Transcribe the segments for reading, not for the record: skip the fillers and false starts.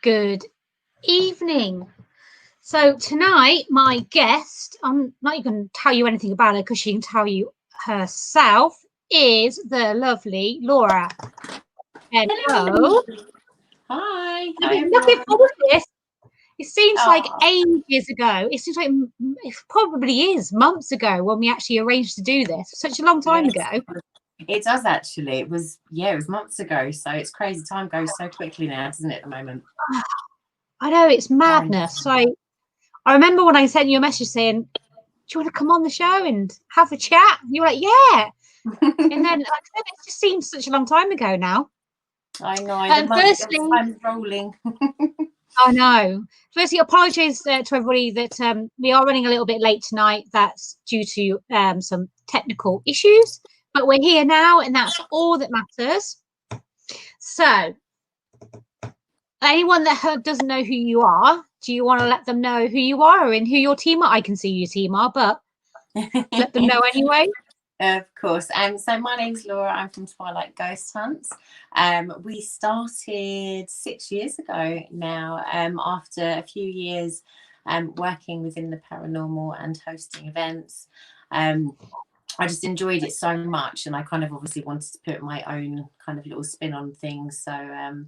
Good evening. So tonight, my guest, I'm not even going to tell you anything about her because she can tell you herself, is the lovely Laura. Hello. Hi. Looking forward to this. It seems like ages ago. It seems like it probably is months ago when we actually arranged to do this. Such a long time ago. It does actually. It was months ago. So it's crazy. Time goes so quickly now, doesn't it, at the moment? I know, it's madness. I remember when I sent you a message saying, do you want to come on the show and have a chat? And you were like, yeah. And then, like I said, it just seems such a long time ago now. I know. And firstly, time's rolling. I know. Firstly, apologies to everybody that we are running a little bit late tonight. That's due to some technical issues, but we're here now, and that's all that matters. So, anyone that doesn't know who you are, do you want to let them know who you are and who your team are? I can see your team are, but let them know anyway. Of course. So my name's Laura. I'm from Twilight Ghost Hunts. We started 6 years ago now, after a few years working within the paranormal and hosting events. I just enjoyed it so much, and I kind of obviously wanted to put my own kind of little spin on things. So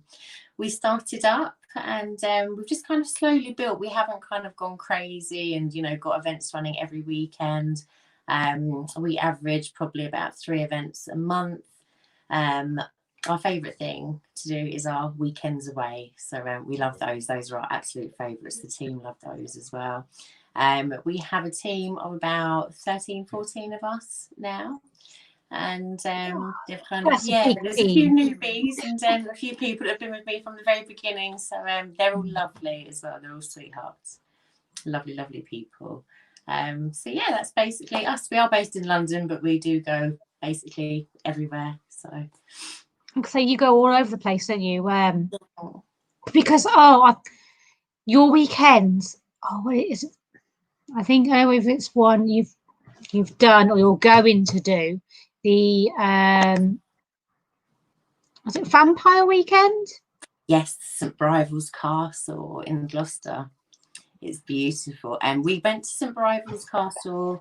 we started up, and we've just kind of slowly built. We haven't kind of gone crazy and, you know, got events running every weekend. We average probably about 3 events a month. Our favourite thing to do is our weekends away. So we love those. Those are our absolute favourites. The team love those as well. We have a team of about 13, 14 of us now. And they've kind of, there's a few newbies and a few people that have been with me from the very beginning. So they're all lovely as well. They're all sweethearts. Lovely, lovely people. So yeah, that's basically us. We are based in London, but we do go basically everywhere. So you go all over the place, don't you? Because your weekends. Oh, what is it? I think I know if it's one you've done or you're going to do. The was it Vampire Weekend? Yes, St Brival's Castle in Gloucester. It's beautiful. And we went to St Brival's Castle.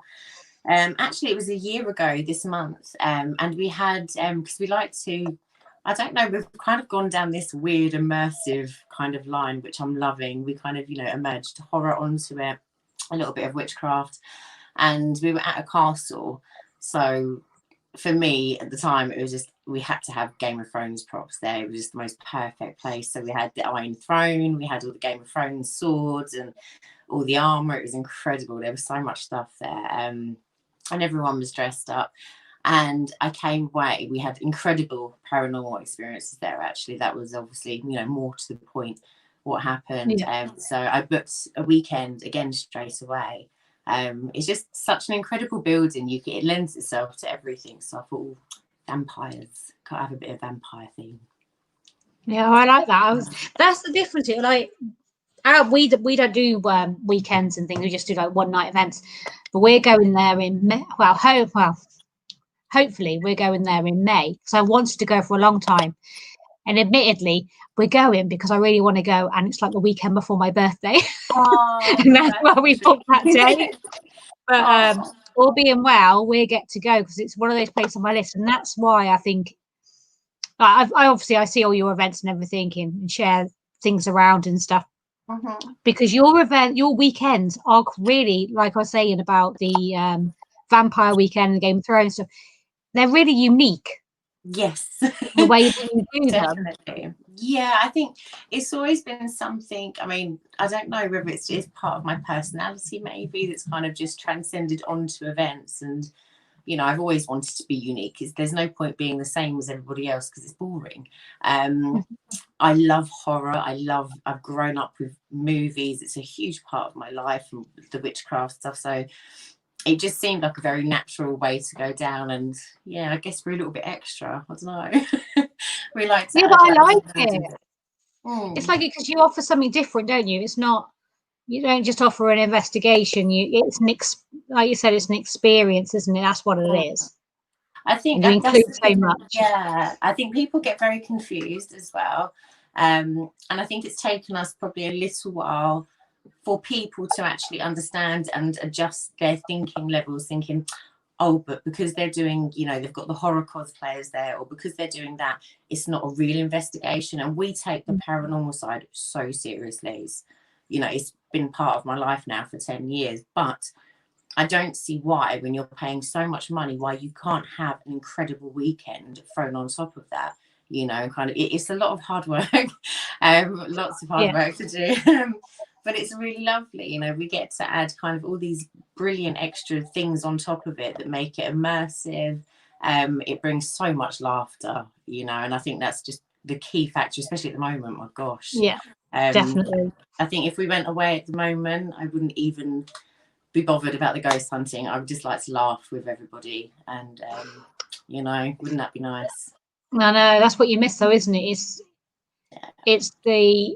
Actually, it was a year ago this month. And we had, because we like to, I don't know, we've kind of gone down this weird immersive kind of line, which I'm loving. We kind of, you know, emerged horror onto it, a little bit of witchcraft. And we were at a castle. So for me at the time, it was just, we had to have Game of Thrones props there. It was just the most perfect place. So we had the Iron Throne, we had all the Game of Thrones swords and all the armor. It was incredible. There was so much stuff there, and everyone was dressed up. And I came away, we had incredible paranormal experiences there. Actually, that was obviously, you know, more to the point what happened. So I booked a weekend again straight away. It's just such an incredible building. It lends itself to everything. So I thought, vampires, can't have a bit of vampire theme. Yeah, I like that. That's the difference. Like, we don't do weekends and things. We just do like one night events. But we're going there in hopefully we're going there in May. So I wanted to go for a long time. And admittedly, we're going because I really want to go, and it's like the weekend before my birthday. And that's why we booked that day. But all being well, we get to go because it's one of those places on my list. And that's why I think I see all your events and everything and share things around and stuff. Because your weekends are really, like I was saying about the Vampire Weekend and Game of Thrones stuff, they're really unique. Yes, the way that you do definitely. Yeah, I think it's always been something. I mean, I don't know whether it's just part of my personality, maybe, that's kind of just transcended onto events. And you know, I've always wanted to be unique. There's no point being the same as everybody else because it's boring. I love horror. I've grown up with movies. It's a huge part of my life, and the witchcraft stuff. So it just seemed like a very natural way to go down. And yeah, I guess we're a little bit extra. I don't know. We like to. Yeah, but I like it. It's like it because you offer something different, don't you? It's not. You don't just offer an investigation. It's like you said, it's an experience, isn't it? That's what it is. I think you include so much. Yeah, I think people get very confused as well. And I think it's taken us probably a little while for people to actually understand and adjust their thinking levels, thinking, oh, but because they're doing, you know, they've got the horror cosplayers there, or because they're doing that, it's not a real investigation. And we take the paranormal side so seriously. You know, it's been part of my life now for 10 years, but I don't see why, when you're paying so much money, why you can't have an incredible weekend thrown on top of that. You know, kind of, it's a lot of hard work, lots of hard work to do, but it's really lovely. You know, we get to add kind of all these brilliant extra things on top of it that make it immersive. It brings so much laughter, you know, and I think that's just the key factor, especially at the moment. My gosh, definitely. I think if we went away at the moment, I wouldn't even be bothered about the ghost hunting. I would just like to laugh with everybody, and you know, wouldn't that be nice? I know, that's what you miss though, isn't it? It's the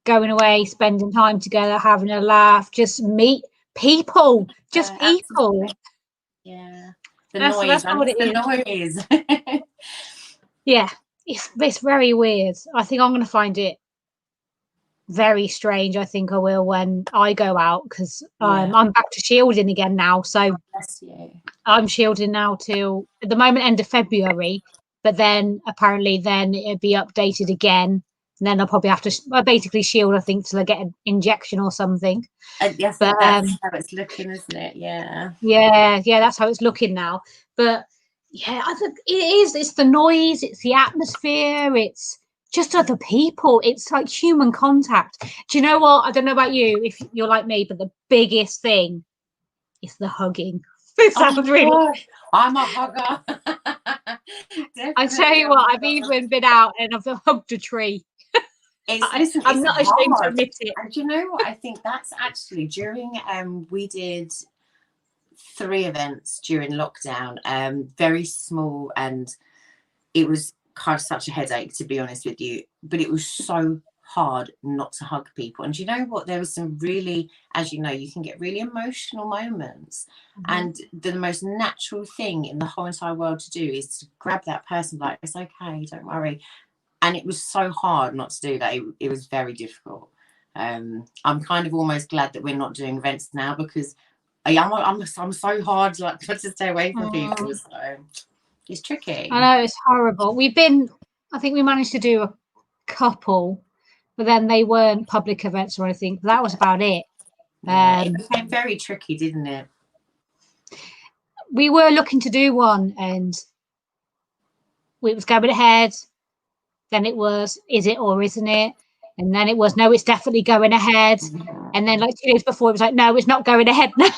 going away, spending time together, having a laugh, just meet people, just people. Absolutely. Yeah, that's what it is. Noise. Yeah, it's very weird. I think I'm going to find it very strange. I think I will when I go out, because I'm back to shielding again now. So I'm shielding now till at the moment end of February, but then apparently then it'll be updated again, and then I'll probably have to basically shield, I think, till I get an injection or something. Yes, but that's how it's looking, isn't it? Yeah, that's how it's looking now. But yeah, I think it is. It's the noise, it's the atmosphere, it's just other people. It's like human contact. Do you know what? I don't know about you, if you're like me, but the biggest thing is the hugging. It sounds really. I'm a hugger. I tell you what, I've even been out and I've hugged a tree. I'm not ashamed to admit it. And do you know what? I think that's actually during we did 3 events during lockdown, very small, and it was kind of such a headache, to be honest with you, but it was so hard not to hug people. And you know what, there was some really, as you know, you can get really emotional moments, and the most natural thing in the whole entire world to do is to grab that person, like, it's okay, don't worry. And it was so hard not to do that. It was very difficult. I'm kind of almost glad that we're not doing events now, because I'm so hard like to stay away from people. So it's tricky. I know, it's horrible. I think we managed to do a couple, but then they weren't public events or anything. That was about it. It became very tricky, didn't it? We were looking to do one, and it was going ahead. Then it was, is it or isn't it? And then it was, no, it's definitely going ahead. And then like 2 days before, it was like, no, it's not going ahead now.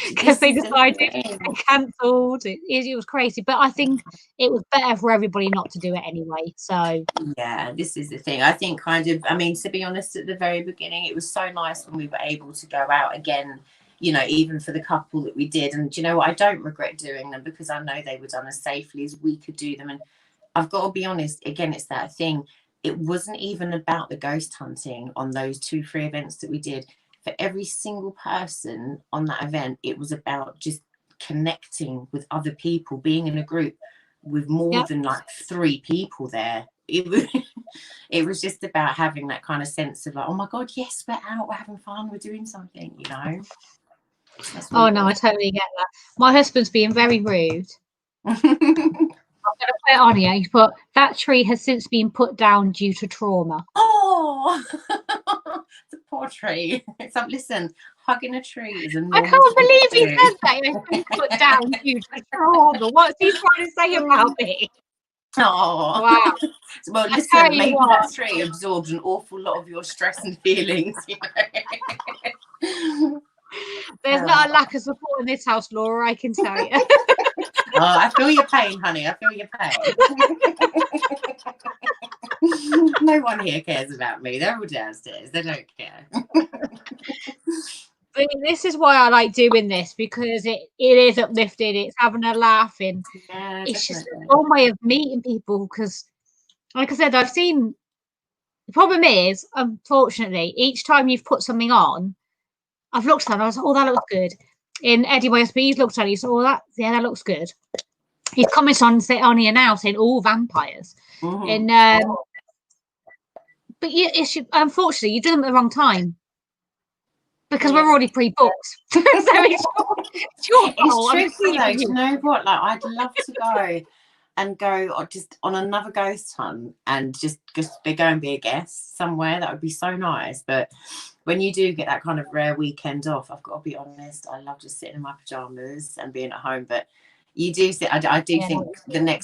Because they decided and cancelled. It was crazy. But I think it was better for everybody not to do it anyway. So yeah, this is the thing. I think kind of, I mean, to be honest, at the very beginning, it was so nice when we were able to go out again, you know, even for the couple that we did. And you know what, I don't regret doing them, because I know they were done as safely as we could do them. And I've got to be honest, again, it's that thing. It wasn't even about the ghost hunting on those 2 free events that we did. For every single person on that event, it was about just connecting with other people, being in a group with more than like 3 people there. It was just about having that kind of sense of like, oh my God, yes, we're out, we're having fun, we're doing something, you know. Oh no, I totally get that. My husband's being very rude. I'm going to put it on here. He's put, that tree has since been put down due to trauma. Oh, the poor tree. So, listen, hugging a tree is a normal. I can't believe he said that. It's been put down due to trauma. What's he trying to say about me? Oh, wow. Well, listen, maybe that tree absorbs an awful lot of your stress and feelings, you know. There's not a lack of support in this house, Laura, I can tell you. Oh, I feel your pain, honey. I feel your pain. No one here cares about me. They're all downstairs. They don't care. But this is why I like doing this, because it is uplifting. It's having a laugh, and it's just a fun way of meeting people. Because, like I said, I've seen. The problem is, unfortunately, each time you've put something on, I've looked at it. I was like, oh, that looks good. In Eddie West, he's looked at it. He said, oh, that looks good. He's comments on here now saying, oh, vampires. And But unfortunately, you did them at the wrong time because we're already pre-booked. So it's your fault. It's tricky though. Do you know what? Like, I'd love to go or just on another ghost hunt and just go and be a guest somewhere. That would be so nice. But when you do get that kind of rare weekend off, I've got to be honest, I love just sitting in my pajamas and being at home. But you do see, I do think my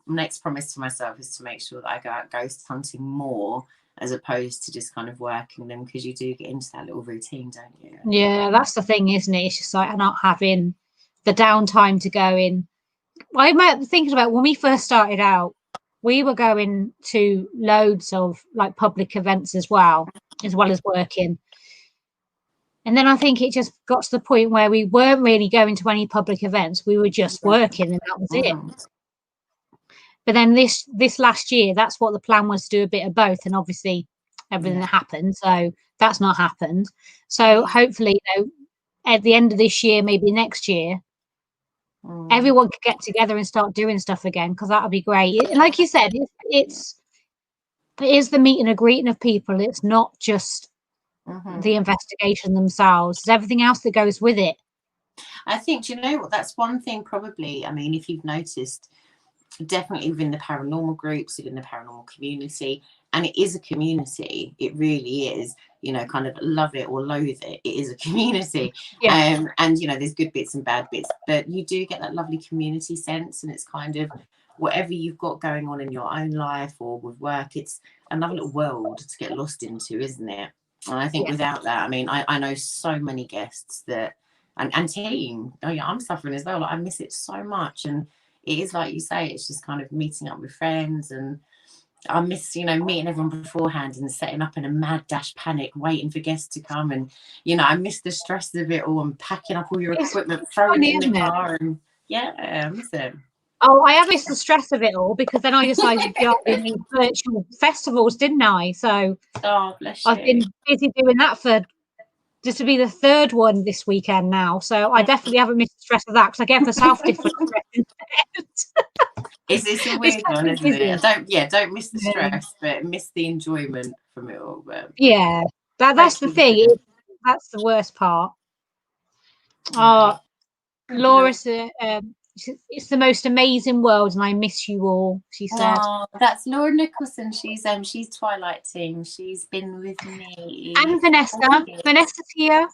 next promise to myself is to make sure that I go out ghost hunting more, as opposed to just kind of working them, because you do get into that little routine, don't you? Yeah, that's the thing, isn't it? It's just like not having the downtime to go in. I remember thinking about when we first started out, we were going to loads of like public events as well as working. And then I think it just got to the point where we weren't really going to any public events. We were just working, and that was it. But then this last year, that's what the plan was, to do a bit of both. And obviously everything that happened, so that's not happened. So hopefully, at the end of this year, maybe next year, everyone could get together and start doing stuff again, because that would be great. And like you said, it is the meeting and greeting of people. It's not just the investigation themselves. It's everything else that goes with it. I think, you know what, that's one thing probably. I mean, if you've noticed, definitely within the paranormal groups, within the paranormal community, and it is a community, it really is, you know, kind of love it or loathe it, it is a community. And you know, there's good bits and bad bits, but you do get that lovely community sense, and it's kind of whatever you've got going on in your own life or with work, it's another little world to get lost into, isn't it? And I think without that, I mean, I know so many guests that and team, oh yeah, I'm suffering as well. Like, I miss it so much. And it is like you say, it's just kind of meeting up with friends, and I miss, you know, meeting everyone beforehand and setting up in a mad dash panic, waiting for guests to come. And, you know, I miss the stress of it all and packing up all your equipment, throwing it in the car. And I miss it. Oh, I have missed the stress of it all, because then I decided to go in these virtual festivals, didn't I? So bless you. I've been busy doing that for just to be the third one this weekend now. So I definitely haven't missed the stress of that, because I gave myself different stress instead. It's a weird one, isn't it? Don't miss the stress, but miss the enjoyment from it all. But yeah, that's the thing. That's the worst part. Laura said, it's the most amazing world, and I miss you all, she said. Oh, that's Laura Nicholson. She's Twilight team. She's been with me. And Vanessa's here.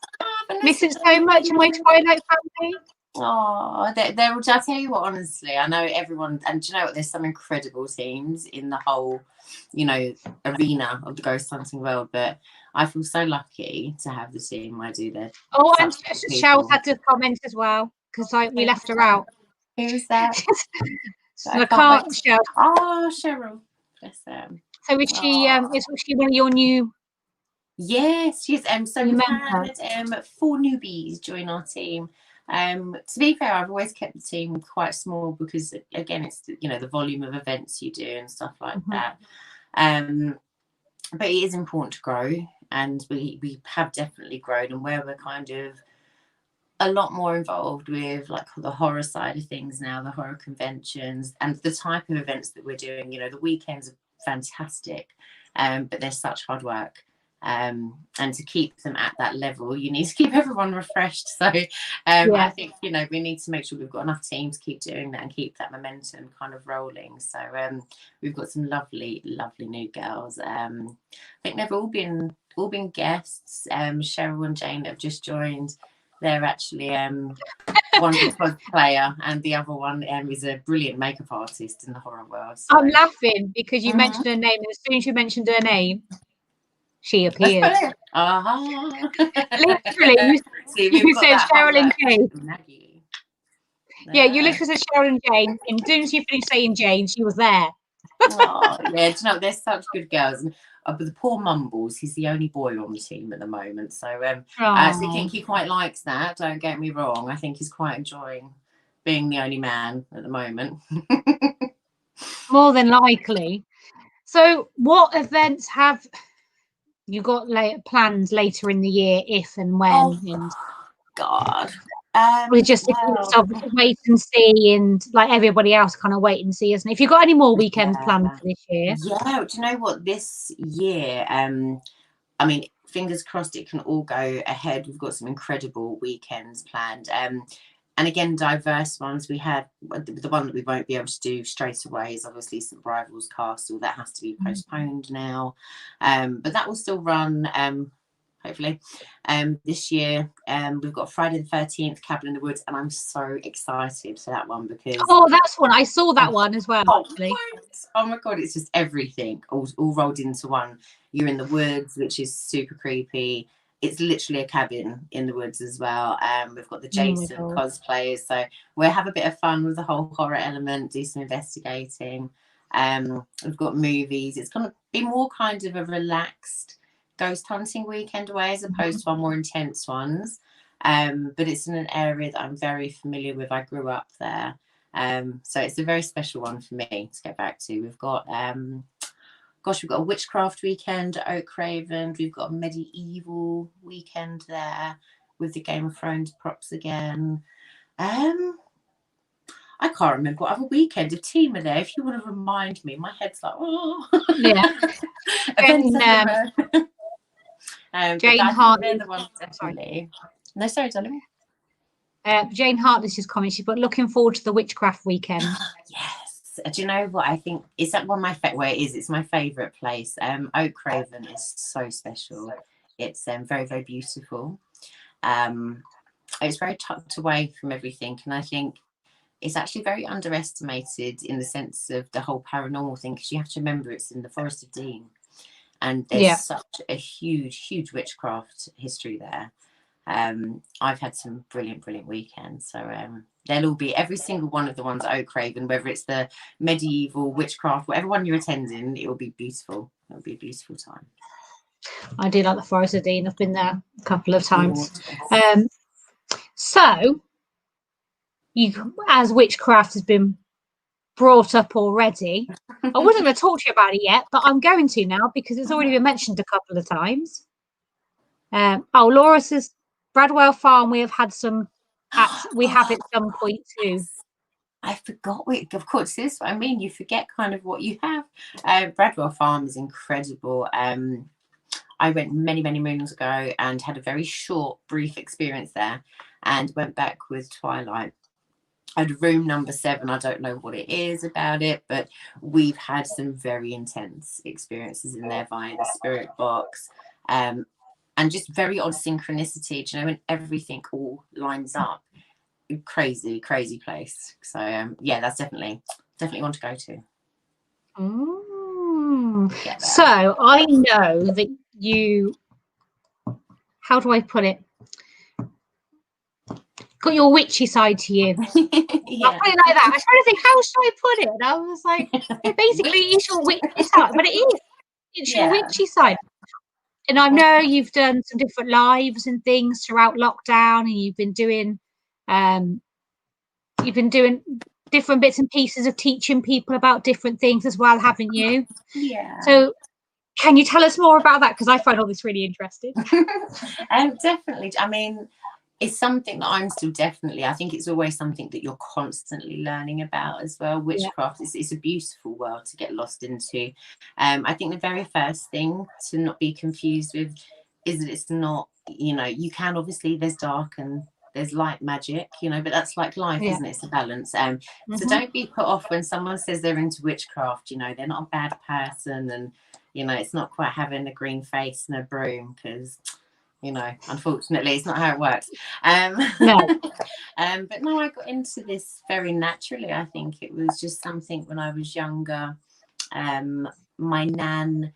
Miss it so much in my Twilight family. Oh, I'll tell you what, honestly, I know everyone, and do you know what, there's some incredible teams in the whole, you know, arena of the ghost hunting world, but I feel so lucky to have the team I do there. Oh, and Shell's had to comment as well, because we left her out. Who's that? So I can't. Cheryl. Oh, Cheryl. Bless them. So is she one of your new? Yes, she's so we've had 4 newbies join our team. To be fair, I've always kept the team quite small, because again, it's, you know, the volume of events you do and stuff like that. But it is important to grow, and we have definitely grown, and where we're kind of a lot more involved with like the horror side of things now, the horror conventions and the type of events that we're doing. You know, the weekends are fantastic, but they're such hard work. And to keep them at that level, you need to keep everyone refreshed. So I think, you know, we need to make sure we've got enough team to keep doing that and keep that momentum kind of rolling. So we've got some lovely new girls. I think they've all been guests. Cheryl and Jane have just joined. They're actually one's a cosplayer, and the other one is a brilliant makeup artist in the horror world. So. I'm laughing because you mentioned her name, and as soon as you mentioned her name, she appeared. Literally, you said Cheryl and Jane. Yeah, you literally said Cheryl and Jane, and as soon as you finished saying Jane, she was there. Yeah, do you know, they're such good girls. And but the poor Mumbles, he's the only boy on the team at the moment. So I actually think he quite likes that. Don't get me wrong. I think he's quite enjoying being the only man at the moment. More than likely. So what events have you got plans later in the year, if and when? Oh, God. We just Well, sort of wait and see, and like everybody else, kind of wait and see, isn't it? If you've got any more weekends planned for this year? Yeah, do you know what? This year, I mean, fingers crossed it can all go ahead. We've got some incredible weekends planned. And again, diverse ones. We had the one that we won't be able to do straight away is obviously St Brival's Castle. That has to be postponed now. But that will still run, hopefully, this year. We've got Friday the 13th, Cabin in the Woods, and I'm so excited for that one because... Oh, that's one. I saw that one as well, actually. Oh my God, it's just everything all rolled into one. You're in the woods, which is super creepy. It's literally a cabin in the woods as well. We've got the Jason cosplayers, so we'll have a bit of fun with the whole horror element, do some investigating. We've got movies. It's going to be more kind of a relaxed ghost hunting weekend away as opposed to our more intense ones. But it's in an area that I'm very familiar with. I grew up there. So it's a very special one for me to get back to. We've got we've got a witchcraft weekend at Oak Raven. We've got a medieval weekend there with the Game of Thrones props again. I can't remember what other weekend of team are there. If you want to remind me, my head's like, oh. Yeah. Jane Hartley. The ones definitely. No, sorry, darling. Jane Hartley's just commented, but looking forward to the witchcraft weekend. Yes. Do you know what I think? Is that one of my favorite? It's my favorite place. Oak Raven is so special. It's very, very beautiful. It's very tucked away from everything, and I think it's actually very underestimated in the sense of the whole paranormal thing, because you have to remember it's in the Forest of Dean, and there's such a huge witchcraft history there. I've had some brilliant weekends, so they'll all be, every single one of the ones at Oak Raven, whether it's the medieval, witchcraft, whatever one you're attending, it will be beautiful. It'll be a beautiful time. I do like the Forest of Dean. I've been there a couple of times. So you, as witchcraft has been brought up already, I wasn't going to talk to you about it yet, but I'm going to now because it's already been mentioned a couple of times. Laura says Bradwell Farm, we have had some we have at some point too. I forgot. Of course, this is what I mean. You forget kind of what you have. Bradwell Farm is incredible. I went many moons ago and had a very short, brief experience there, and went back with Twilight. I had room number 7. I don't know what it is about it, but we've had some very intense experiences in there via the spirit box. And just very odd synchronicity, do you know, when everything all lines up. Crazy place. So yeah, that's definitely one to go to. So I know that you, how do I put it, got your witchy side to you. I'll put it like that. I was trying to think, how should I put it? And I was like, it basically is your witchy side, but it's your witchy side. And I know you've done some different lives and things throughout lockdown, and you've been doing different bits and pieces of teaching people about different things as well, haven't you? Yeah. So can you tell us more about that? Because I find all this really interesting. Definitely. I mean, it's something that I'm still I think it's always something that you're constantly learning about as well. Witchcraft is a beautiful world to get lost into. I think the very first thing to not be confused with is that it's not, you know, you can obviously, there's dark and there's light magic, you know, but that's like life, isn't it? It's a balance. So don't be put off when someone says they're into witchcraft, you know, they're not a bad person, and, you know, it's not quite having a green face and a broom, because, you know, unfortunately, it's not how it works. But no, I got into this very naturally. I think it was just something when I was younger. My nan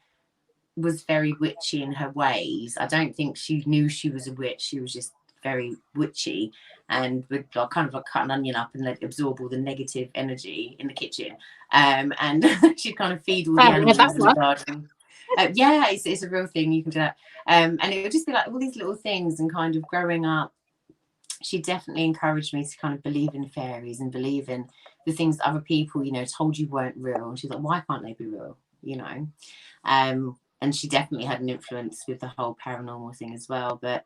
was very witchy in her ways. I don't think she knew she was a witch. She was just very witchy, and would kind of like cut an onion up and let it absorb all the negative energy in the kitchen. And she'd kind of feed all the animals in the garden. It's a real thing. You can do that. And it would just be like all these little things. And kind of growing up, she definitely encouraged me to kind of believe in fairies and believe in the things that other people, you know, told you weren't real. And she's like, why can't they be real? You know? And she definitely had an influence with the whole paranormal thing as well. But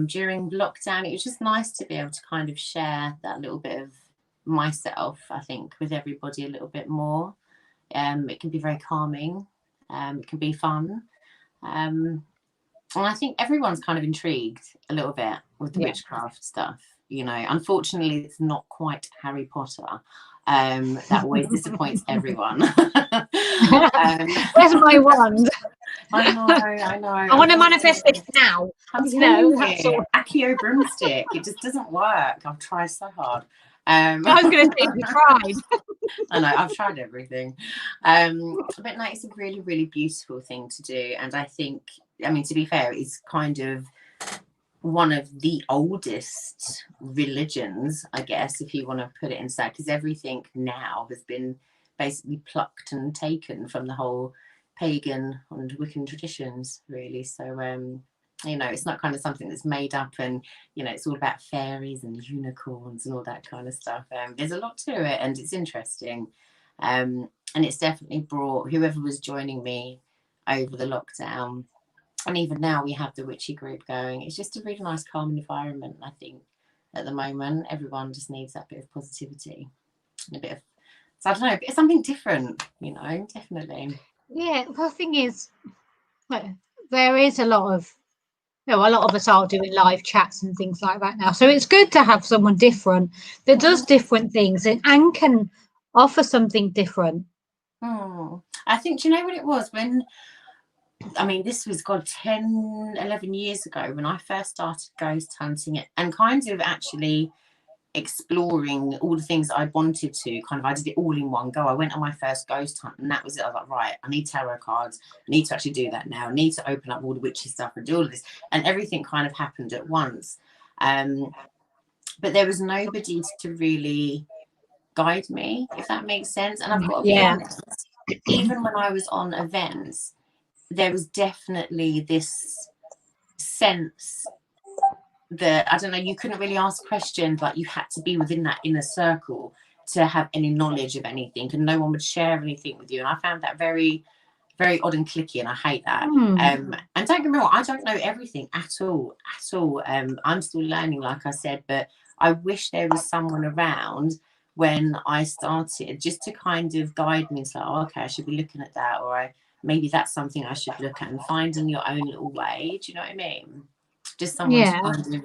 during lockdown, it was just nice to be able to kind of share that little bit of myself, I think, with everybody a little bit more. It can be very calming. It can be fun. And I think everyone's kind of intrigued a little bit with the witchcraft stuff. You know, unfortunately, it's not quite Harry Potter. That always disappoints everyone. Where's my wand? I know. I want to manifest this now. You know, Accio broomstick. It just doesn't work. I've tried so hard. I was going to say you tried. I know, I've tried everything. But no, it's a really, really beautiful thing to do. And I think, I mean, to be fair, it's kind of one of the oldest religions, I guess, if you want to put it inside, because everything now has been basically plucked and taken from the whole pagan and Wiccan traditions, really. So you know, it's not kind of something that's made up, and you know, it's all about fairies and unicorns and all that kind of stuff. There's a lot to it, and it's interesting, and it's definitely brought whoever was joining me over the lockdown, and even now we have the witchy group going. It's just a really nice, calm environment. I think at the moment everyone just needs that bit of positivity and a bit of, so I don't know, it's something different, you know, definitely. Yeah, well, the thing is, there is a lot of us are doing live chats and things like that now. So it's good to have someone different that does different things and can offer something different. I think, do you know what it was when, I mean, this was 10, 11 years ago when I first started ghost hunting and kind of actually exploring all the things I wanted to I did it all in one go. I went on my first ghost hunt and that was it. I was like, right, I need tarot cards. I need to actually do that now. I need to open up all the witchy stuff and do all of this. And everything kind of happened at once. But there was nobody to really guide me, if that makes sense. And I've got to be honest, even when I was on events, there was definitely this sense that, I don't know, you couldn't really ask questions, like you had to be within that inner circle to have any knowledge of anything, and no one would share anything with you. And I found that very, very odd and clicky, and I hate that. And don't get me wrong, I don't know everything at all. I'm still learning, like I said, but I wish there was someone around when I started just to kind of guide me. It's like, oh, okay, I should be looking at that, or maybe that's something I should look at, and finding your own little way. Do you know what I mean? Just someone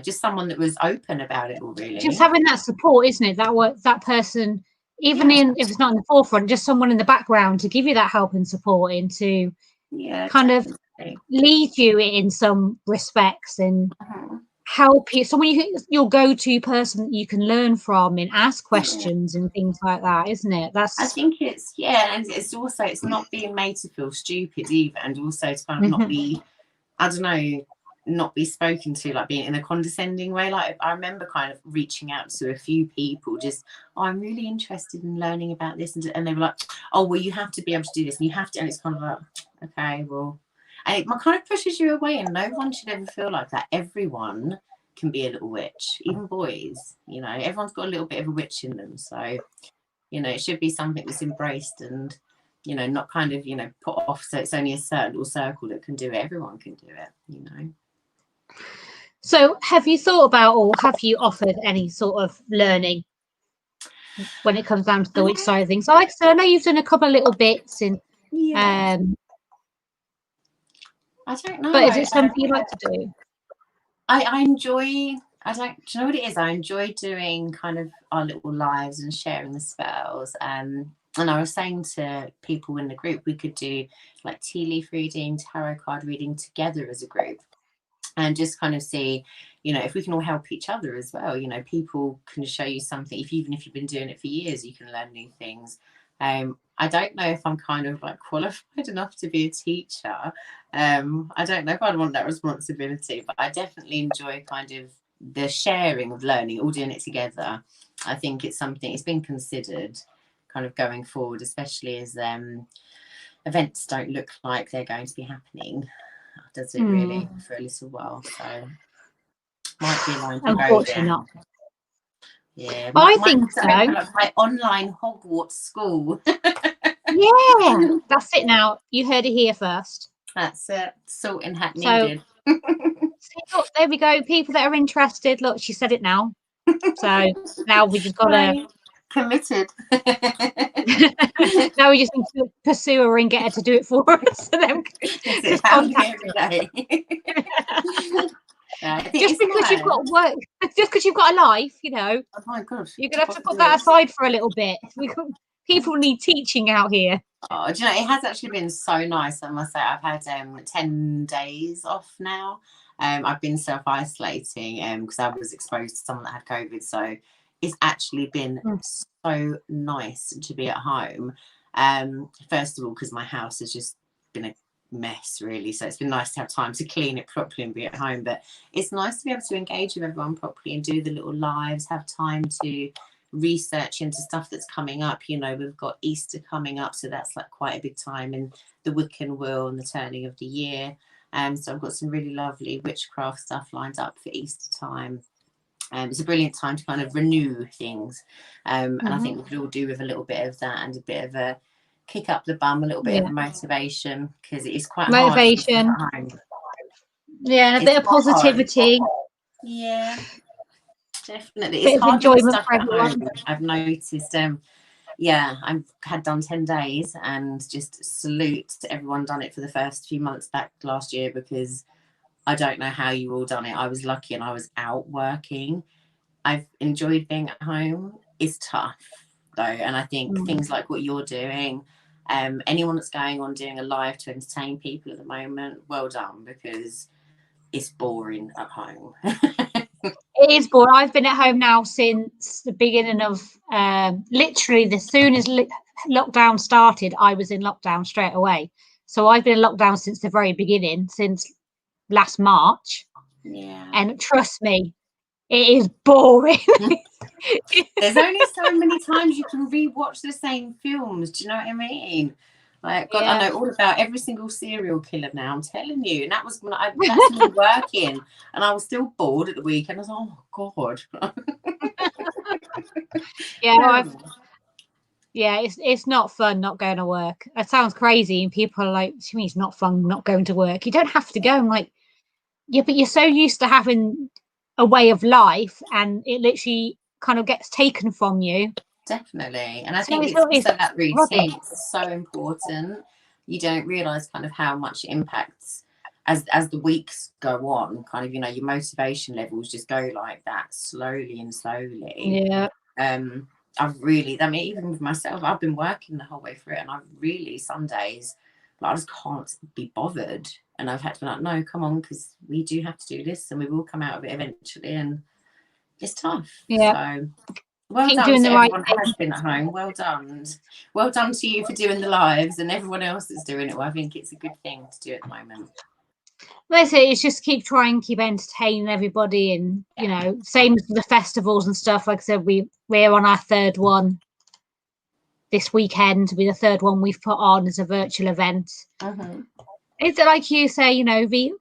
just someone that was open about it all, really. Just having that support, isn't it? That person, even if it's not in the forefront, just someone in the background to give you that help and support, and to kind of lead you in some respects and help you. Someone your go-to person that you can learn from and ask questions and things like that, isn't it? I think it's and it's also, it's not being made to feel stupid either, and also to kind of not be, I don't know, not be spoken to like being in a condescending way. Like I remember kind of reaching out to a few people, just, oh, I'm really interested in learning about this, and they were like, oh, well, you have to be able to do this, and you have to, and it's kind of like, okay, well, and it kind of pushes you away, and no one should ever feel like that. Everyone can be a little witch, even boys, you know, everyone's got a little bit of a witch in them. So, you know, it should be something that's embraced and, you know, not kind of, you know, put off so it's only a certain little circle that can do it. Everyone can do it, you know. So have you thought about, or have you offered any sort of learning when it comes down to the witch side of things? Like I said, I know you've done a couple of little bits in I don't know, but is it something you like to do? I enjoy, do you know what it is? I enjoy doing kind of our little lives and sharing the spells. And I was saying to people in the group, we could do like tea leaf reading, tarot card reading together as a group, and just kind of see, you know, if we can all help each other as well. You know, people can show you something. Even if you've been doing it for years, you can learn new things. I don't know if I'm kind of like qualified enough to be a teacher. I don't know if I'd want that responsibility, but I definitely enjoy kind of the sharing of learning, all doing it together. I think it's something, it's been considered kind of going forward, especially as events don't look like they're going to be happening. Does it really for a little while? So might be a line to unfortunately go not. Yeah, I think so. My online Hogwarts school. Yeah, that's it now. You heard it here first. That's it. Salt and hat needed. See, look, there we go. People that are interested. Look, she said it now. So now we just got to committed. Now we just need to pursue her and get her to do it for us. So then just contact her. Just because you've got work, just because you've got a life, you know. Oh my God. You're gonna have to put that aside for a little bit. People need teaching out here. Oh, do you know, it has actually been so nice. I must say, I've had 10 days off now. I've been self-isolating because I was exposed to someone that had COVID. So it's actually been so nice to be at home. First of all, because my house has just been a mess, really. So it's been nice to have time to clean it properly and be at home. But it's nice to be able to engage with everyone properly and do the little lives, have time to research into stuff that's coming up. You know, we've got Easter coming up, so that's like quite a big time in the Wiccan wheel and the turning of the year. So I've got some really lovely witchcraft stuff lined up for Easter time. It's a brilliant time to kind of renew things, and I think we could all do with a little bit of that and a bit of a kick up the bum, a little bit of motivation, because it is quite motivation hard. Yeah, a bit of positivity. Hard. Yeah, definitely. It's hard enjoyment stuck for everyone. At home. I've noticed. I've had done 10 days, and just salute to everyone done it for the first few months back last year, because I don't know how you all done it. I was lucky and I was out working. I've enjoyed being at home. It's tough though, and I think things like what you're doing, anyone that's going on doing a live to entertain people at the moment, well done, because it's boring at home. It is boring. I've been at home now since the beginning of literally as soon as lockdown started, I was in lockdown straight away. So I've been in lockdown since the very beginning, since last March. Yeah. And trust me, it is boring. There's only so many times you can rewatch the same films. Do you know what I mean? Like, God, I know all about every single serial killer now. I'm telling you. And that was when that's me working, and I was still bored at the weekend. I was like, oh God. It's not fun not going to work. It sounds crazy, and people are like, "To me, it's not fun not going to work." You don't have to go. I'm like, yeah, but you're so used to having a way of life, and it literally kind of gets taken from you. Definitely. And I think it's that routine is so important. You don't realise kind of how much it impacts as the weeks go on. Kind of, you know, your motivation levels just go like that slowly and slowly. Yeah. Even with myself, I've been working the whole way through it, and some days, like, I just can't be bothered. And I've had to be like, no, come on, because we do have to do this, and we will come out of it eventually. And it's tough. Yeah. So well Keep done doing to the right everyone who has been at home. Well done. Well done to you for doing the lives, and everyone else that's doing it. Well, I think it's a good thing to do at the moment. Well, it's just keep entertaining everybody, and you know, same as the festivals and stuff. Like I said, we're on our third one this weekend. Will be the third one we've put on as a virtual event. It's like you say, you know, the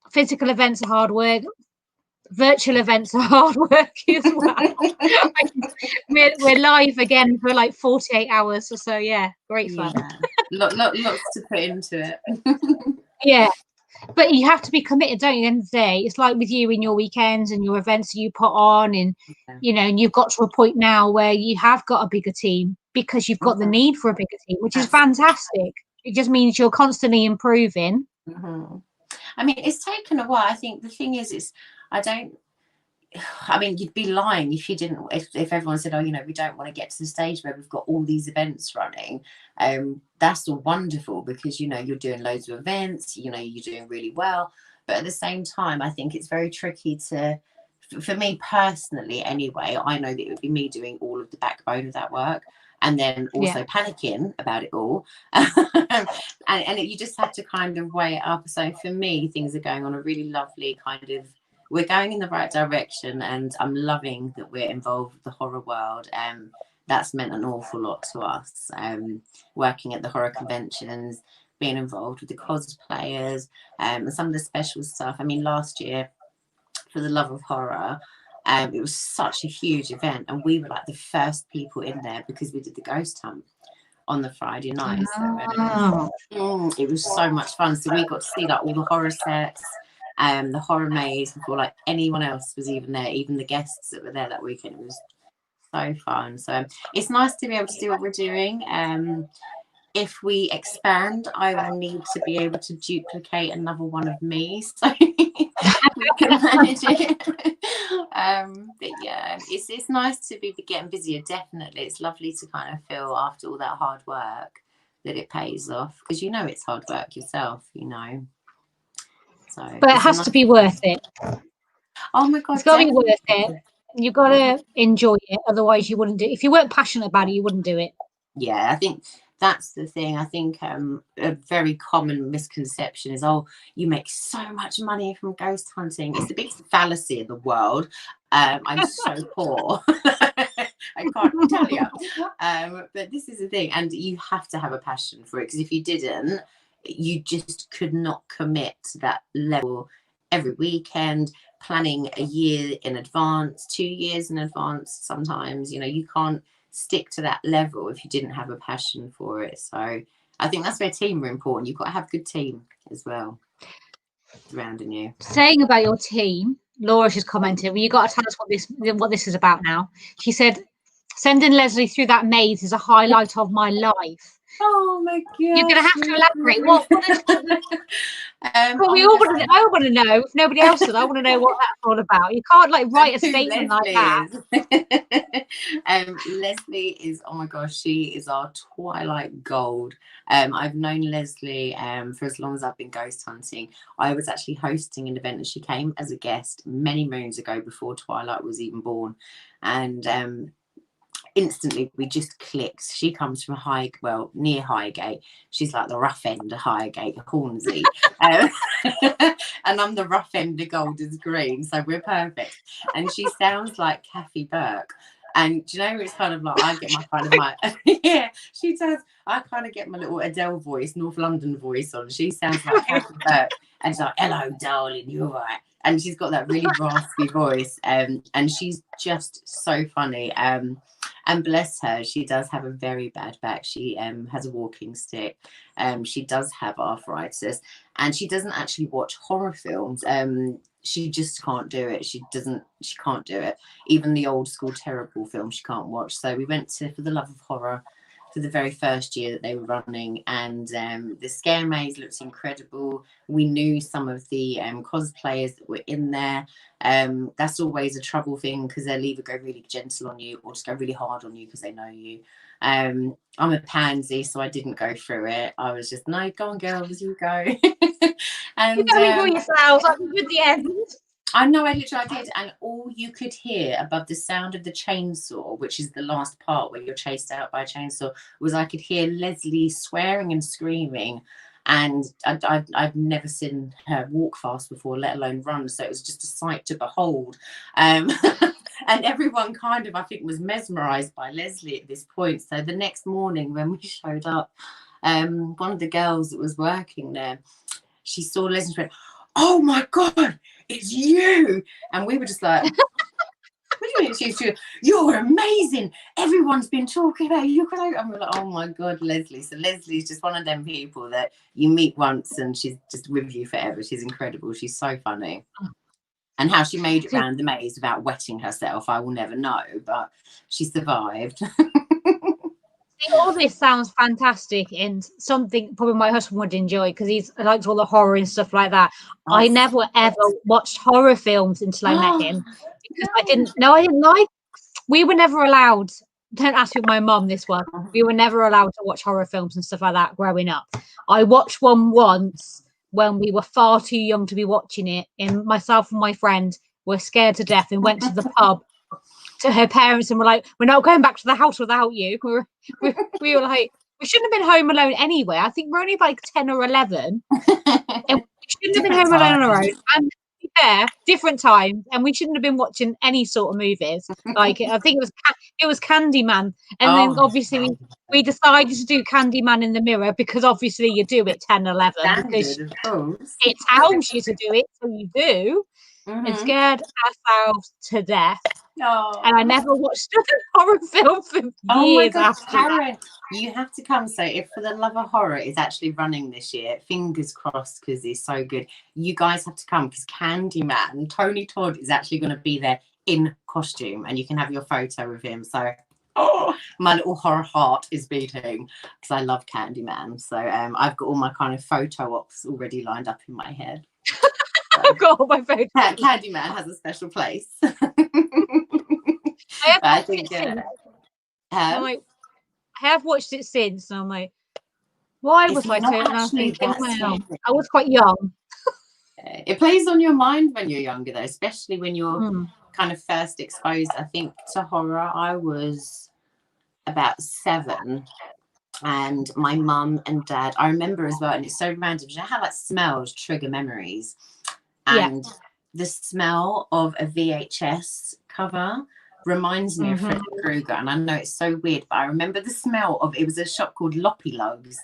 physical events are hard work. Virtual events are hard work as well. we're live again for like 48 hours or so. Yeah, great fun. Lots to put into it. Yeah, but you have to be committed, don't you? At the end of the day, it's like with you in your weekends and your events that you put on, and you know, and you've got to a point now where you have got a bigger team because you've got the need for a bigger team, which is fantastic. It just means you're constantly improving. I mean, it's taken a while. I think the thing is you'd be lying if you didn't, if everyone said, oh, you know, we don't want to get to the stage where we've got all these events running. That's all wonderful, because, you know, you're doing loads of events, you know, you're doing really well. But at the same time, I think it's very tricky for me personally anyway, I know that it would be me doing all of the backbone of that work, and then also panicking about it all. and you just have to kind of weigh it up. So for me, things are going on a really lovely kind of, we're going in the right direction, and I'm loving that we're involved with the horror world. That's meant an awful lot to us. Working at the horror conventions, being involved with the cosplayers, and some of the special stuff. I mean, last year, for the love of horror, it was such a huge event, and we were like the first people in there because we did the ghost hunt on the Friday night. So it was so much fun. So we got to see like all the horror sets. the horror maze before like anyone else was even there, even the guests that were there that weekend. It was so fun. So it's nice to be able to do what we're doing. If we expand, I will need to be able to duplicate another one of me, so we can manage it. But yeah, it's nice to be getting busier. Definitely, it's lovely to kind of feel after all that hard work that it pays off, because you know it's hard work yourself, you know. So, but it has to be worth it. Oh my god, it's got to be worth it. You've got to enjoy it, otherwise you wouldn't do it. If you weren't passionate about it, you wouldn't do it. Yeah, I think that's the thing. I think a very common misconception is, oh, you make so much money from ghost hunting. It's the biggest fallacy in the world. I'm so poor. I can't tell you. But this is the thing, and you have to have a passion for it, because if you didn't, you just could not commit to that level every weekend, planning a year in advance, 2 years in advance. Sometimes, you know, you can't stick to that level if you didn't have a passion for it. So I think that's where team are important. You've got to have a good team as well surrounding you. Saying about your team, Laura just commented, well, you got to tell us what this is about now. She said, sending Leslie through that maze is a highlight of my life. Oh my god! You're going to have to elaborate. What is well, we all want to. I want to know. If nobody else does, I want to know what that's all about. You can't like write a statement like that. Leslie is, oh my gosh, she is our Twilight gold. I've known Leslie for as long as I've been ghost hunting. I was actually hosting an event and she came as a guest many moons ago, before Twilight was even born, and instantly we just clicked. She comes from near Highgate. She's like the rough end of Highgate, Hornsey, and I'm the rough end of Golders Green, so we're perfect. And she sounds like Kathy Burke. And do you know, it's kind of like I get my yeah, she does. I kind of get my little Adele voice, North London voice on. She sounds like Kathy Burke, and she's like, "Hello, darling, you're right." And she's got that really raspy voice, and she's just so funny. And bless her, she does have a very bad back. She has a walking stick. She does have arthritis, and she doesn't actually watch horror films. She just can't do it. She can't do it. Even the old school terrible films she can't watch. So we went to For the Love of Horror for the very first year that they were running, and the scare maze looked incredible. We knew some of the cosplayers that were in there. That's always a trouble thing, because they'll either go really gentle on you or just go really hard on you because they know you. I'm a pansy, so I didn't go through it. I was just, no, go on, girls, you go. And you don't enjoy yourselves. I'm at the end. I know, I did, and all you could hear above the sound of the chainsaw, which is the last part where you're chased out by a chainsaw, was I could hear Leslie swearing and screaming, and I've never seen her walk fast before, let alone run, so it was just a sight to behold. And everyone kind of, I think, was mesmerised by Leslie at this point. So the next morning when we showed up, one of the girls that was working there, she saw Leslie and went, "Oh my god, it's you!" And we were just like, "What do you mean it's you? You're amazing. Everyone's been talking about you." And we're like, "Oh my god, Leslie." So Leslie's just one of them people that you meet once and she's just with you forever. She's incredible. She's so funny. And how she made it around the maze without wetting herself, I will never know, but she survived. All this sounds fantastic, and something probably my husband would enjoy, because he likes all the horror and stuff like that. I never ever watched horror films until I met him, because I didn't like. We were never allowed. Don't ask my mum this one. We were never allowed to watch horror films and stuff like that growing up. I watched one once when we were far too young to be watching it, and myself and my friend were scared to death and went to the pub to her parents and were like, "We're not going back to the house without you." We were like, we shouldn't have been home alone anyway. I think we're only like 10 or 11, and we shouldn't have been home alone on our own. And to be fair, different times, and we shouldn't have been watching any sort of movies. Like, I think it was Candyman, and then obviously we decided to do Candyman in the mirror, because obviously you do it 10, 11, because it tells you to do it, so you do. And scared ourselves to death. And I never watched a horror film for years after Karen, you have to come. So if For the Love of Horror is actually running this year, fingers crossed, because it's so good. You guys have to come, because Candyman, Tony Todd, is actually going to be there in costume, and you can have your photo with him. So my little horror heart is beating, because I love Candyman. So I've got all my kind of photo ops already lined up in my head. I've got all my photos. Candyman has a special place. I think I have watched it since, and I'm like, why was I so? And I think, I was quite young. It plays on your mind when you're younger, though, especially when you're kind of first exposed, I think, to horror. I was about 7, and my mum and dad, I remember as well, and it's so random, you know how like smells trigger memories, and the smell of a VHS cover reminds me of Freddy Krueger. And I know it's so weird, but I remember the smell of, it was a shop called Loppy Logs,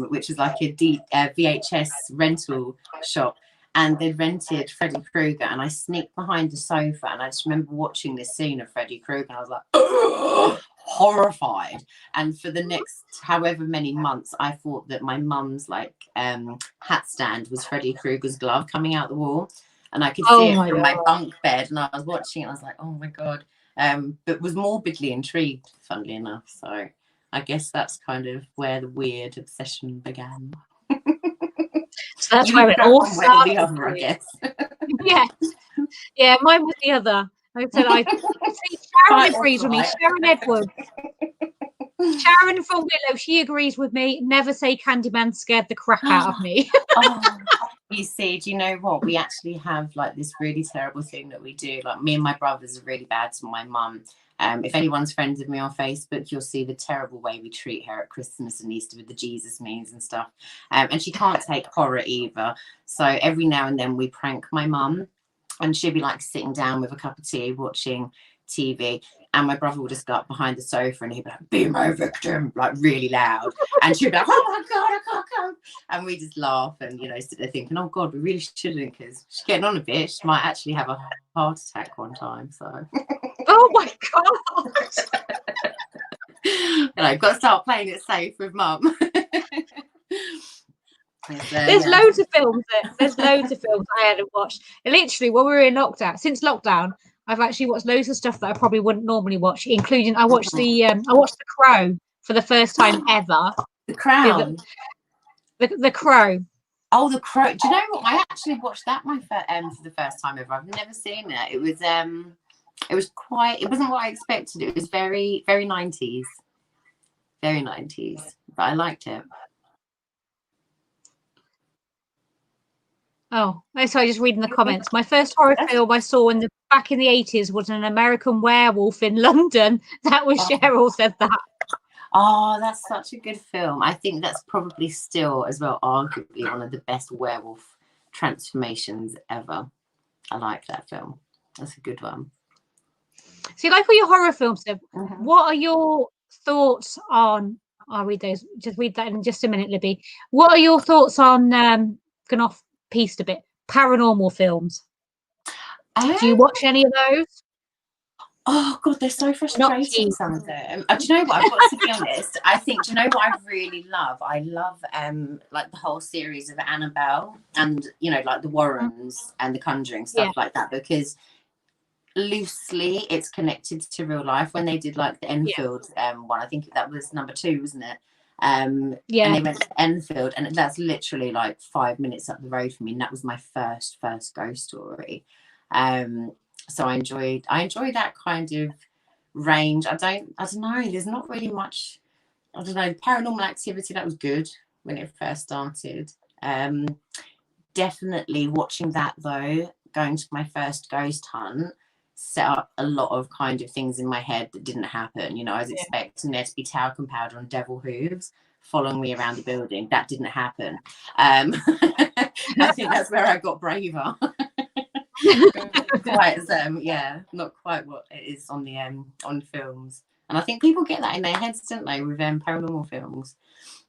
which is like a VHS rental shop, and they rented Freddy Krueger, and I sneaked behind the sofa, and I just remember watching this scene of Freddy Krueger, and I was like, ugh, horrified. And for the next however many months, I thought that my mum's like hat stand was Freddy Krueger's glove coming out the wall, and I could see it from my bunk bed, and I was watching it, I was like, oh my god. But was morbidly intrigued, funnily enough. So I guess that's kind of where the weird obsession began. So that's where it all started. The other, I guess. Yeah, mine was the other. I said I see Sharon agrees with me. Sharon Edwards. Sharon from Willow, she agrees with me. Never say Candyman scared the crap out of me. You see, do you know what? We actually have like this really terrible thing that we do. Like, me and my brothers are really bad to my mum. If anyone's friends with me on Facebook, you'll see the terrible way we treat her at Christmas and Easter with the Jesus memes and stuff. And she can't take horror either. So every now and then we prank my mum, and she'll be like sitting down with a cup of tea watching TV, and my brother will just go up behind the sofa and he'd be like, be my victim, like really loud, and she'd be like, oh my god, I can't come, and we just laugh and, you know, sit there thinking, oh god, we really shouldn't, because she's getting on a bit, she might actually have a heart attack one time. So oh my god. You know, got to start playing it safe with mum. There's loads of films I hadn't watched. Literally, when we were in lockdown, since lockdown, I've actually watched loads of stuff that I probably wouldn't normally watch, including I watched The Crow for the first time ever. The Crown. The Crow. Oh, The Crow. Do you know what? I actually watched that for the first time ever. I've never seen it. It was quite. It wasn't what I expected. It was very, very 90s. Very 90s. But I liked it. Oh, sorry, just reading the comments. My first horror film I saw back in the 80s was An American Werewolf in London. That was Cheryl said that. Oh, that's such a good film. I think that's probably still, as well, arguably one of the best werewolf transformations ever. I like that film. That's a good one. So, like all your horror films, what are your thoughts on? I'll read those. Just read that in just a minute, Libby. What are your thoughts on going off pieced a bit, paranormal films? Do you watch any of those? Oh god, they're so frustrating, some of them. Do you know what, I've got to be honest, I think, do you know what I really love? I love like the whole series of Annabelle, and, you know, like the Warrens and the Conjuring, stuff like that, because loosely it's connected to real life. When they did like the Enfield one, I think that was number 2, wasn't it? And they went to Enfield, and that's literally like 5 minutes up the road from me, and that was my first ghost story. So I enjoyed that kind of range. I don't know, there's not really much. I don't know, Paranormal Activity, that was good when it first started. Definitely watching that though, going to my first ghost hunt, set up a lot of kind of things in my head that didn't happen. You know, I was expecting there to be talcum powder on devil hooves following me around the building. That didn't happen. I think that's where I got braver. Quite as not quite what it is on the on films. And I think people get that in their heads, don't they, with paranormal films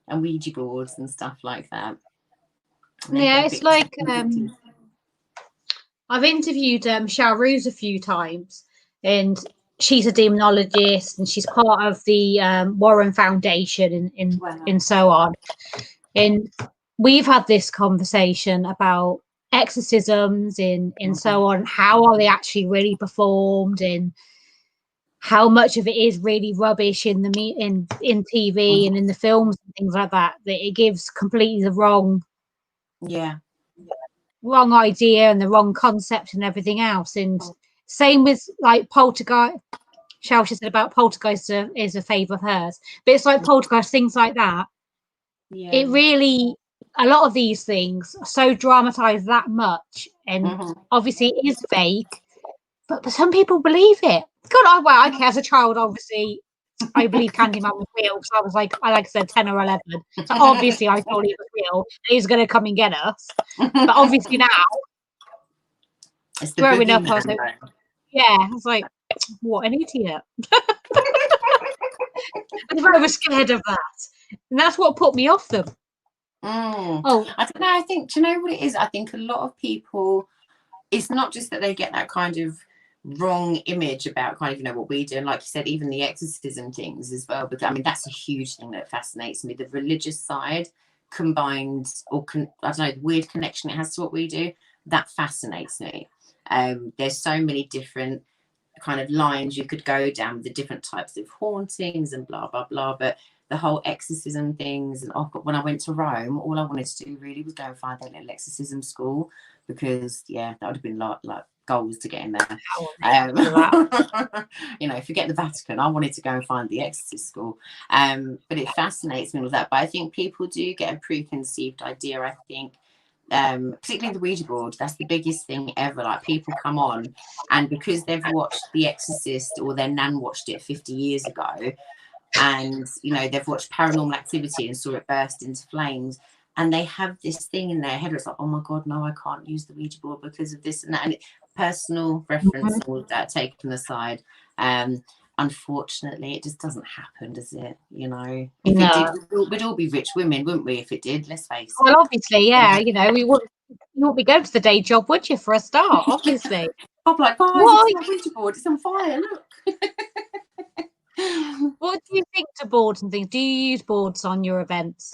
and Ouija boards and stuff like that. Yeah, it's like I've interviewed Shah Ruz a few times, and she's a demonologist, and she's part of the Warren Foundation, and so on. And we've had this conversation about exorcisms and so on. How are they actually really performed, and how much of it is really rubbish in TV and in the films and things like that, that it gives completely the wrong idea and the wrong concept and everything else. And same with like Poltergeist. Shelter said about Poltergeist is a favourite of hers, but it's like Poltergeist, things like that. It really, a lot of these things are so dramatized that much, and obviously it is fake, but some people believe it. God, okay, as a child, obviously, I believe Candyman was real, because I was like I said, 10 or 11. So obviously I thought he was real. He's going to come and get us. But obviously now, growing up, I was like, I was like, what an idiot. And I was scared of that. And that's what put me off them. I don't know. I think, do you know what it is? I think a lot of people, it's not just that they get that kind of wrong image about kind of, you know, what we do, and like you said, even the exorcism things as well. But I mean, that's a huge thing that fascinates me, the religious side combined, or I don't know, the weird connection it has to what we do. That fascinates me. There's so many different kind of lines you could go down with the different types of hauntings and blah blah blah, but the whole exorcism things, and when I went to Rome, all I wanted to do really was go and find that little exorcism school, because that would have been like goals to get in there. You know, forget the Vatican, I wanted to go and find the exorcist school. But it fascinates me with that. But I think people do get a preconceived idea, I think, particularly the Ouija board. That's the biggest thing ever. Like, people come on, and because they've watched The Exorcist, or their nan watched it 50 years ago, and you know, they've watched Paranormal Activity and saw it burst into flames, and they have this thing in their head, it's like, oh my god, no, I can't use the Ouija board because of this and that, and personal reference, all of that taken aside. Unfortunately, it just doesn't happen, does it? You know, if it did, we'd all be rich women, wouldn't we? If it did, let's face it. Well, obviously, you know, you wouldn't be going to the day job, would you, for a start? Obviously. I'm like, guys, it's not a Ouija board, it's on fire, look. What do you think to boards and things? Do you use boards on your events?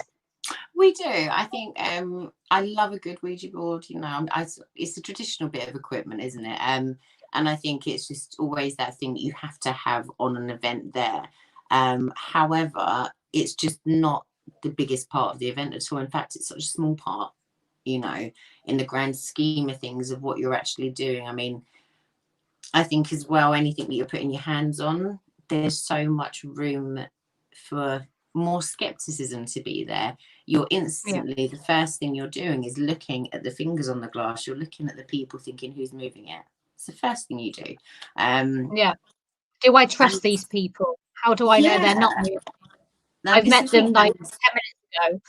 We do. I think I love a good Ouija board. You know, it's a traditional bit of equipment, isn't it? And I think it's just always that thing that you have to have on an event there. However, it's just not the biggest part of the event at all. In fact, it's such a small part, you know, in the grand scheme of things, of what you're actually doing. I mean, I think as well, anything that you're putting your hands on, there's so much room for more skepticism to be there. You're instantly, the first thing you're doing is looking at the fingers on the glass. You're looking at the people, thinking, who's moving it? It's the first thing you do. Do I trust these people? How do I know they're not moving? I've met them like 10 minutes ago.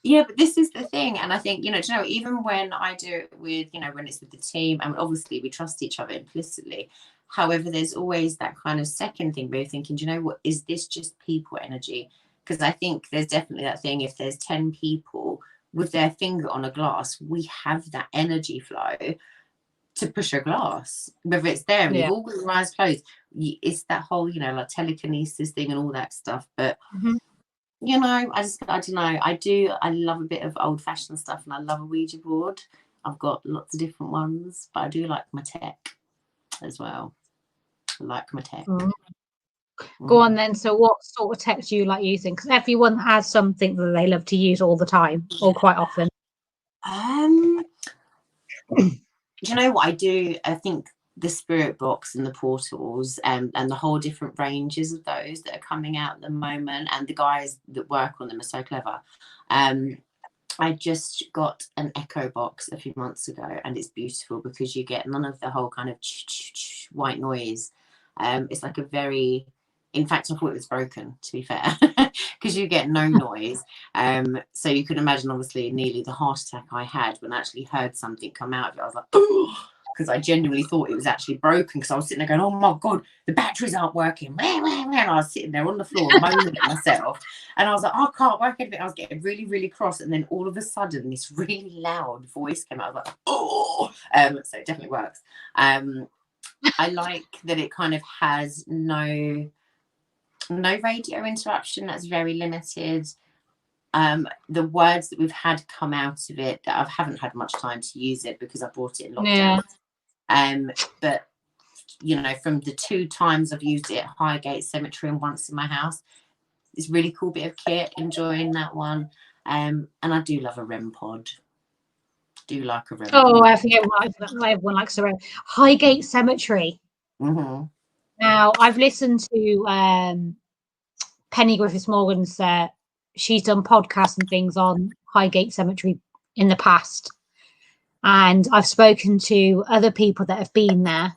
Yeah, but this is the thing. And I think, you know, even when I do it with, you know, when it's with the team, and obviously we trust each other implicitly. However, there's always that kind of second thing where you're thinking, do you know what, is this just people energy? Because I think there's definitely that thing, if there's 10 people with their finger on a glass, we have that energy flow to push a glass, whether it's there and you've all got your eyes closed. It's that whole, you know, like telekinesis thing and all that stuff. But you know, I don't know. I love a bit of old fashioned stuff, and I love a Ouija board. I've got lots of different ones, but I do like my tech as well. I like my tech. Go on then. So what sort of tech do you like using? Because everyone has something that they love to use all the time, or quite often. Do you know what I do? I think the spirit box and the portals, and the whole different ranges of those that are coming out at the moment, and the guys that work on them are so clever. I just got an echo box a few months ago, and it's beautiful because you get none of the whole kind of white noise. It's like a very, in fact, I thought it was broken, to be fair, because you get no noise. So you can imagine, obviously, nearly the heart attack I had when I actually heard something come out of it. I was like, oh, because I genuinely thought it was actually broken, because I was sitting there going, oh my God, the batteries aren't working. And I was sitting there on the floor moaning at myself. And I was like, I can't work anything. I was getting really, really cross. And then all of a sudden, this really loud voice came out. I was like, oh, so it definitely works. I like that it kind of has no radio interruption. That's very limited. The words that we've had come out of it, that I haven't had much time to use it because I bought it in lockdown. But you know, from the 2 times I've used it at Highgate Cemetery and once in my house, it's a really cool bit of kit. Enjoying that one. And I do love a REM pod. Do like a REM pod. Oh, I forget what everyone likes a REM. Highgate Cemetery. Now, I've listened to Penny Griffiths Morgan's. She's done podcasts and things on Highgate Cemetery in the past, and I've spoken to other people that have been there.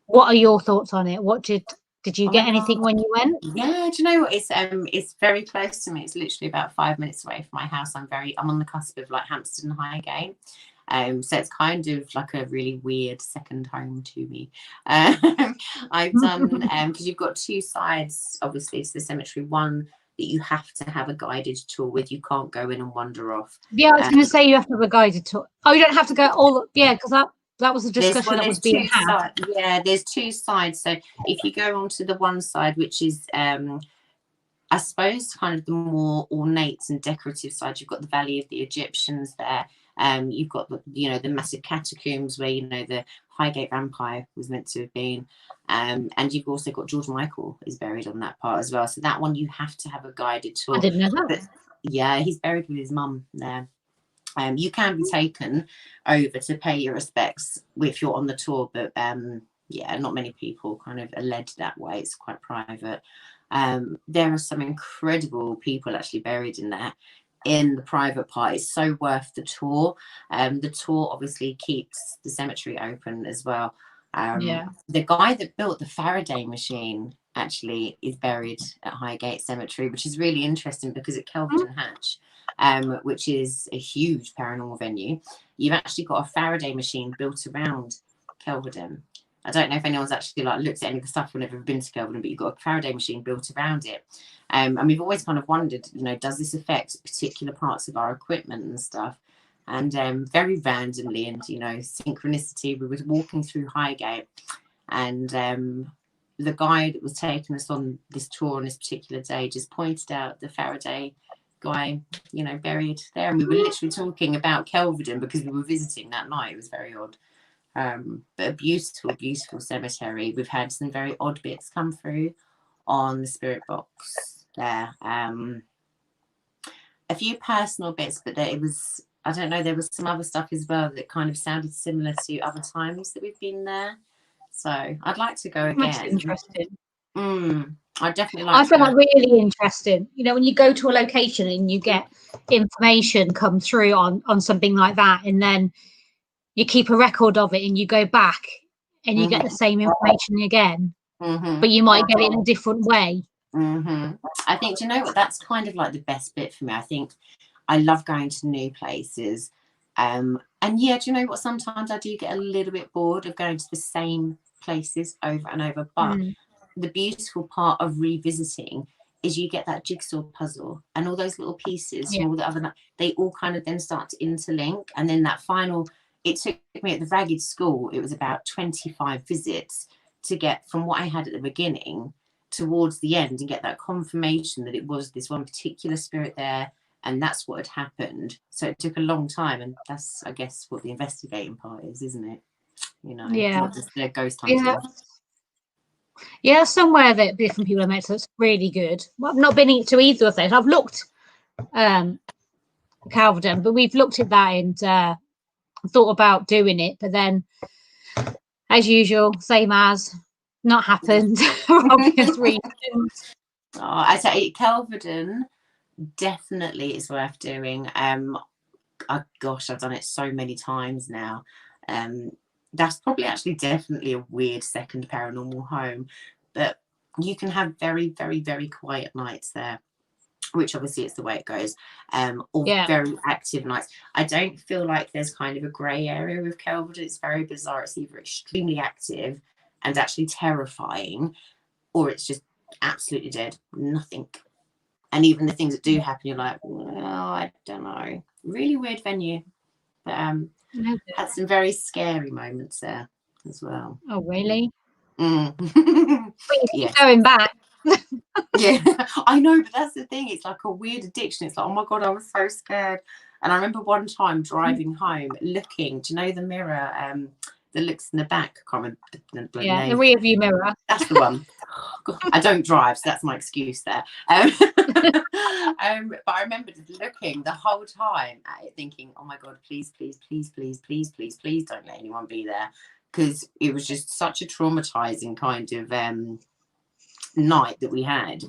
What are your thoughts on it? What did you get anything when you went? Yeah, do you know what? It's very close to me. It's literally about 5 minutes away from my house. I'm on the cusp of like Hampstead and Highgate. So it's kind of like a really weird second home to me. I've done because you've got 2 sides, obviously, to the cemetery. One that you have to have a guided tour with. You can't go in and wander off. Yeah, I was going to say you have to have a guided tour. Oh, you don't have to go all. Yeah, because that was a discussion that was being had. Yeah, there's 2 sides. So if you go onto the one side, which is I suppose kind of the more ornate and decorative side, you've got the Valley of the Egyptians there. You've got the massive catacombs where the Highgate vampire was meant to have been, and you've also got George Michael is buried on that part as well. So that one you have to have a guided tour. I didn't know that. But, yeah, he's buried with his mum there. You can be taken over to pay your respects if you're on the tour, but yeah, not many people kind of are led that way. It's quite private. There are some incredible people actually buried in there. In the private part, it's so worth the tour. The tour obviously keeps the cemetery open as well. The guy that built the Faraday machine actually is buried at Highgate Cemetery, which is really interesting because at Kelvedon Hatch, which is a huge paranormal venue, you've actually got a Faraday machine built around Kelvedon. I don't know if anyone's actually looked at any of the stuff when they've ever been to Kelvedon, but you've got a Faraday machine built around it. And we've always kind of wondered, does this affect particular parts of our equipment and stuff? And very randomly and, synchronicity, we were walking through Highgate, and the guy that was taking us on this tour on this particular day just pointed out the Faraday guy, buried there. And we were literally talking about Kelvedon because we were visiting that night. It was very odd. But a beautiful, beautiful cemetery. We've had some very odd bits come through on the spirit box there. A few personal bits, but there was some other stuff as well that kind of sounded similar to other times that we've been there. So I'd like to go again. That's interesting. I definitely like. I feel like really interesting. When you go to a location and you get information come through on something like that, and then you keep a record of it and you go back and you get the same information again, but you might get it in a different way. I think, do you know what? That's kind of like the best bit for me. I think I love going to new places. And yeah, do you know what? Sometimes I do get a little bit bored of going to the same places over and over. But the beautiful part of revisiting is you get that jigsaw puzzle and all those little pieces from all the other, they all kind of then start to interlink. And then that final, it took me at the Ragged School, it was about 25 visits to get from what I had at the beginning towards the end and get that confirmation that it was this one particular spirit there and that's what had happened. So it took a long time, and that's, I guess, what the investigating part is, isn't it? Not just their ghost hunting. Yeah, somewhere that different people have met, so it's really good. Well, I've not been to either of those. I've looked Calverdon, but we've looked at that and thought about doing it, but then, as usual, same as not happened for obvious reasons. I tell you, Kelvedon definitely is worth doing. Gosh, I've done it so many times now. That's probably actually definitely a weird second paranormal home, but you can have very, very, very quiet nights there, which obviously it's the way it goes, or very active nights. I don't feel like there's kind of a grey area with Kelvedon. It's very bizarre. It's either extremely active and actually terrifying, or it's just absolutely dead, nothing. And even the things that do happen, you're like, well, I don't know. Really weird venue, but had some very scary moments there. as well. Oh, really? Mm. But you keep Yes. going back. Yeah, I know, but that's the thing. It's like a weird addiction. It's like, oh my God, I was so scared. And I remember one time driving home, looking, do you know the mirror that looks in the back? I can't remember the bloody Yeah, the name. rear view mirror. That's the one. Oh, God, I don't drive, so that's my excuse there. But I remember just looking the whole time at it, thinking, oh my God, please, please, please, please, please, please, please don't let anyone be there. Because it was just such a traumatizing kind of night that we had,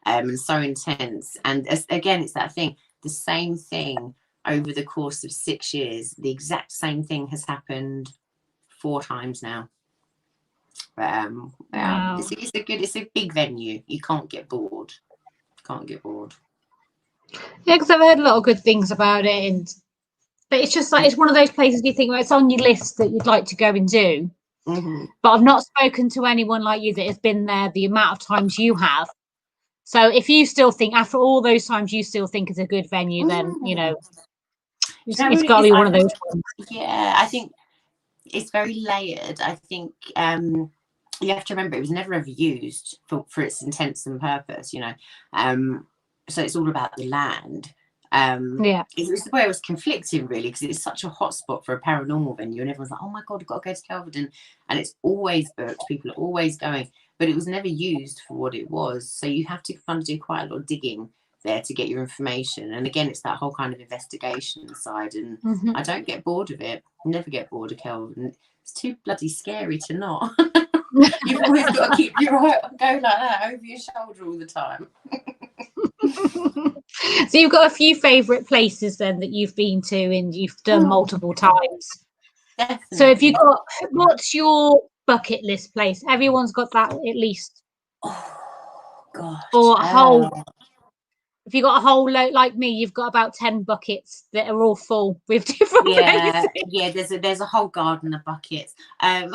and so intense. And again, it's that thing, the same thing over the course of 6 years. The exact same thing has happened 4 times now. Wow. It's a big venue. You can't get bored. Yeah, because I've heard a lot of good things about it, but it's just like, it's one of those places you think, well, it's on your list that you'd like to go and do. Mm-hmm. But I've not spoken to anyone like you that has been there the amount of times you have. So if you still think, after all those times, you still think it's a good venue, then, you know, it's got to be one of those ones. Yeah, I think it's very layered. I think you have to remember it was never ever used for its intents and purpose, you know. So it's all about the land. Yeah. It was the way it was conflicting, really, because it's such a hot spot for a paranormal venue, and everyone's like, oh my God, I've got to go to Kelvedon, and it's always booked, people are always going, but it was never used for what it was. So you have to kind of do quite a lot of digging there to get your information. And again, it's that whole kind of investigation side, and I don't get bored of it. Never get bored of Kelvedon. It's too bloody scary to not. You've always got to keep your eye going like that over your shoulder all the time. So you've got a few favourite places then that you've been to and you've done multiple times. Definitely. So if you got, what's your bucket list place? Everyone's got that at least. Oh gosh. Or a whole. If you got a whole load like me, you've got about 10 buckets that are all full with different places. Yeah. There's a whole garden of buckets. Yeah.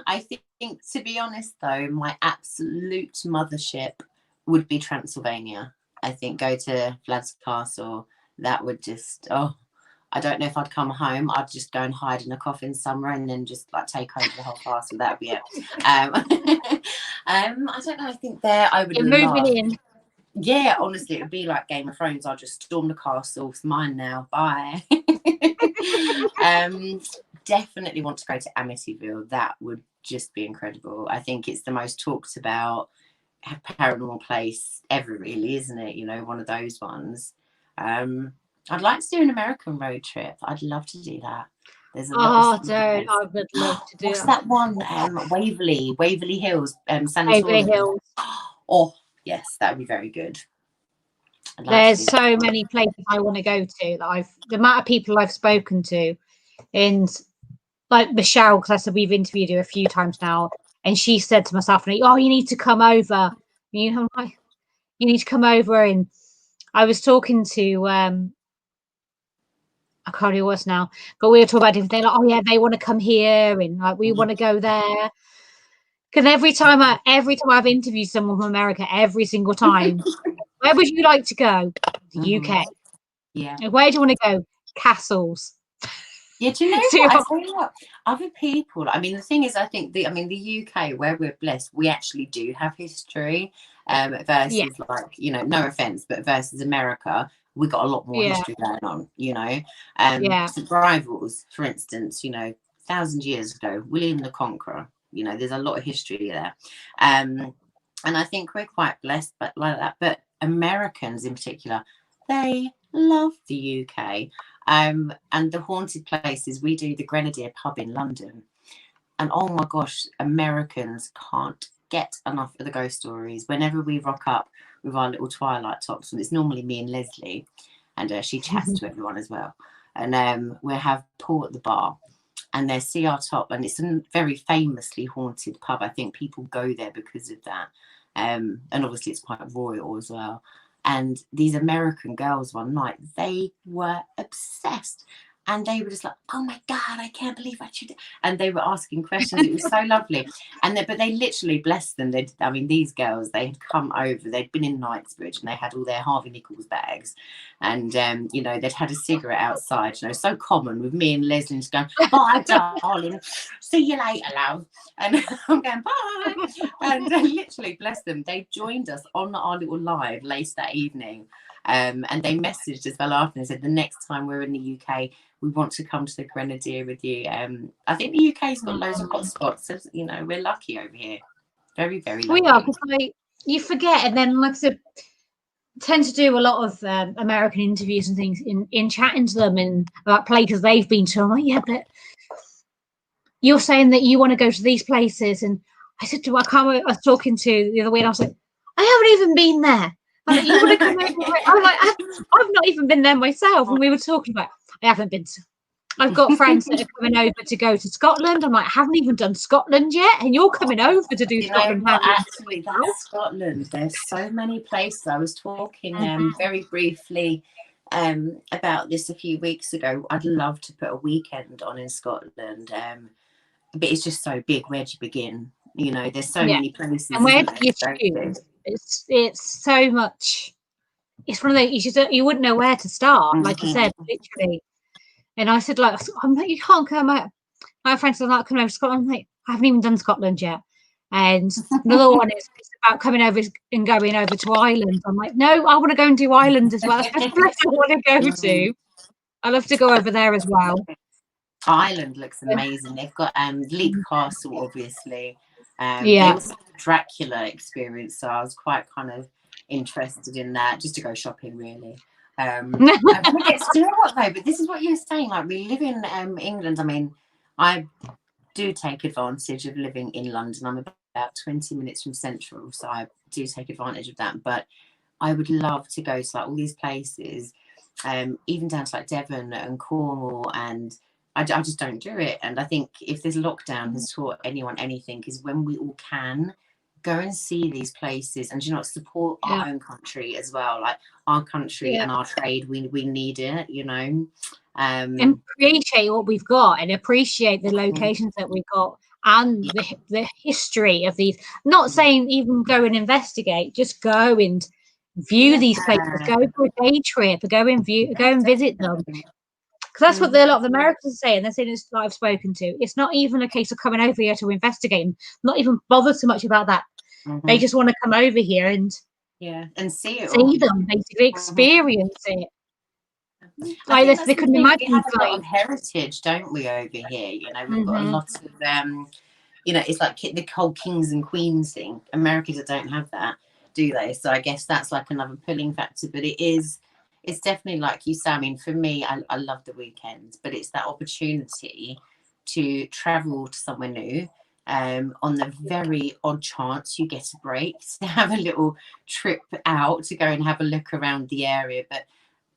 I think, to be honest, though, my absolute mothership would be Transylvania. I think go to Vlad's Castle. That would just, I don't know if I'd come home. I'd just go and hide in a coffin somewhere and then just like take over the whole castle. That would be it. I don't know. I think there I would. You're moving in. Yeah, honestly, it would be like Game of Thrones. I'll just storm the castle. It's mine now. Bye. Definitely want to go to Amityville. That would just be incredible. I think it's the most talked about paranormal place ever, really, isn't it? You know, one of those ones. I'd like to do an American road trip. I'd love to do that. There's a lot of I would love to do What's that one? Waverly Hills, Waverly Hills. Oh, yes, that would be very good. There's so many places I want to go to that the amount of people I've spoken to, and like Michelle, because I said we've interviewed her a few times now, and she said to myself, "Oh, you need to come over." You know, like, you need to come over. And I was talking to I can't remember who it was now, but we were talking about different things. Like, oh yeah, they want to come here, and like we want to go there. Because every time I've interviewed someone from America, every single time, where would you like to go? The UK. Yeah. Where do you want to go? Castles. Yeah, do you know what? I tell you what, other people, I mean, the thing is, I think the UK, where we're blessed, we actually do have history, versus like, you know, no offense, but versus America, we got a lot more history going on, you know. St. Rivals, for instance, you know, 1,000 years ago, William the Conqueror, you know, there's a lot of history there. And I think we're quite blessed, but like that. But Americans in particular, they love the UK. And the haunted places, we do the Grenadier pub in London, and oh my gosh, Americans can't get enough of the ghost stories. Whenever we rock up with our little Twilight tops, and it's normally me and Leslie, and she chats to everyone as well, and we'll have Paul at the bar, and they see our top, and it's a very famously haunted pub. I think people go there because of that, and obviously it's quite royal as well. And these American girls one night, they were obsessed. And they were just like, oh my God, I can't believe what you did. And they were asking questions. It was so lovely. And but they literally, bless them. I mean, these girls, they had come over, they'd been in Knightsbridge and they had all their Harvey Nichols bags. And, you know, they'd had a cigarette outside, you know, so common with me and Leslie just going, bye, darling. See you later, love. And I'm going, bye. And literally, bless them, they joined us on our little live late that evening. And they messaged as well after and said, the next time we're in the UK, we want to come to the Grenadier with you. I think the UK's got loads of hot spots. So, you know, we're lucky over here. Very, very lucky. We are, because you forget, and then, like I said, tend to do a lot of American interviews and things in chatting to them and about places they've been to. I'm like, yeah, but you're saying that you want to go to these places, and I said to I was talking to the other way, and I was like, I haven't even been there. I'm like, you want to come over? I'm like, I've not even been there myself. And we were talking about, I haven't been to. I've got friends that are coming over to go to Scotland. I'm like, I haven't even done Scotland yet, and you're coming over to do Scotland. Actually, that's Scotland. There's so many places. I was talking very briefly about this a few weeks ago. I'd love to put a weekend on in Scotland, but it's just so big. Where do you begin? You know, there's so many places. And where do you choose? It's so much. It's one of those you wouldn't know where to start, like you said, literally. And I said, like, I'm like, you can't come out. My friends are like, come over to Scotland. I'm like, I haven't even done Scotland yet. And another one is about coming over and going over to Ireland. I'm like, no, I want to go and do Ireland as well. That's the place I want to go to. I love to go over there as well. Ireland looks amazing. They've got Leap Castle, obviously. They also have Dracula experience, so I was quite kind of interested in that, just to go shopping, really. It's still what though, but this is what you're saying. Like, we live in England. I mean, I do take advantage of living in London. I'm about 20 minutes from Central, so I do take advantage of that. But I would love to go to like all these places, even down to like Devon and Cornwall, and I just don't do it. And I think if this lockdown has taught anyone anything, is when we all can go and see these places and, you know, support our own country as well. Like, our country and our trade, we need it, you know. And appreciate what we've got, and appreciate the locations that we've got, and the history of these. Not saying even go and investigate, just go and view these places. Go for a day trip, go and visit them. Because that's what a lot of Americans say, and they're saying it's like I've spoken to. It's not even a case of coming over here to investigate, and not even bother so much about that. They just want to come over here and see it, see them, basically experience it. Like they couldn't imagine. We have a lot of heritage, don't we, over here? You know, we've got a lot of you know, it's like the whole kings and queens thing. Americans don't have that, do they? So I guess that's like another pulling factor. But it's definitely like you say. I mean, for me, I love the weekends, but it's that opportunity to travel to somewhere new. On the very odd chance you get a break, to have a little trip out to go and have a look around the area. But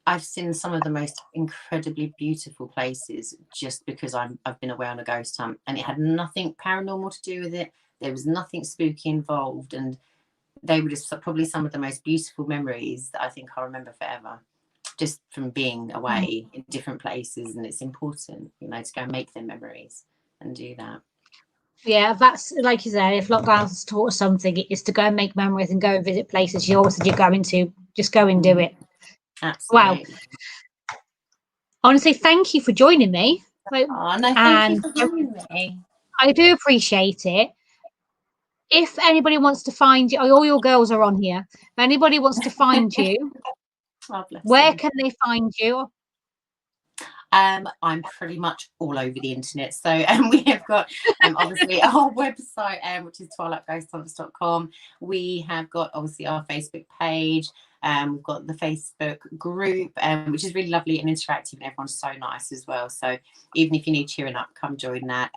I've seen some of the most incredibly beautiful places just because I've been away on a ghost hunt, and it had nothing paranormal to do with it. There was nothing spooky involved, and they were just probably some of the most beautiful memories that I think I'll remember forever, just from being away in different places. And it's important, you know, to go and make their memories and do that. Yeah, that's like you said, if lockdown has taught us something, it is to go and make memories and go and visit places you always said you're going to. Just go and do it. Absolutely. Wow. I want to say thank you for joining me. Thank you for joining me. I do appreciate it. If anybody wants to find you, all your girls are on here. If anybody wants to find you, where can they find you? I'm pretty much all over the internet. So we have got obviously our website, which is twilightghosthunts.com. We have got obviously our Facebook page. We've got the Facebook group, which is really lovely and interactive, and everyone's so nice as well. So even if you need cheering up, come join that.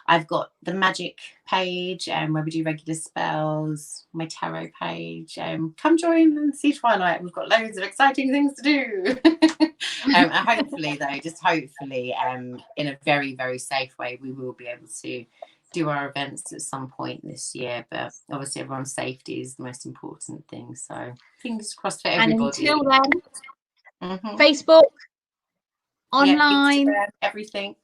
I've got the magic page, where we do regular spells, my tarot page. Come join and see Twilight. We've got loads of exciting things to do. And hopefully, though, just hopefully, in a very, very safe way, we will be able to do our events at some point this year. But obviously, everyone's safety is the most important thing. So fingers crossed for everybody. And until then, Facebook, online. Instagram, everything.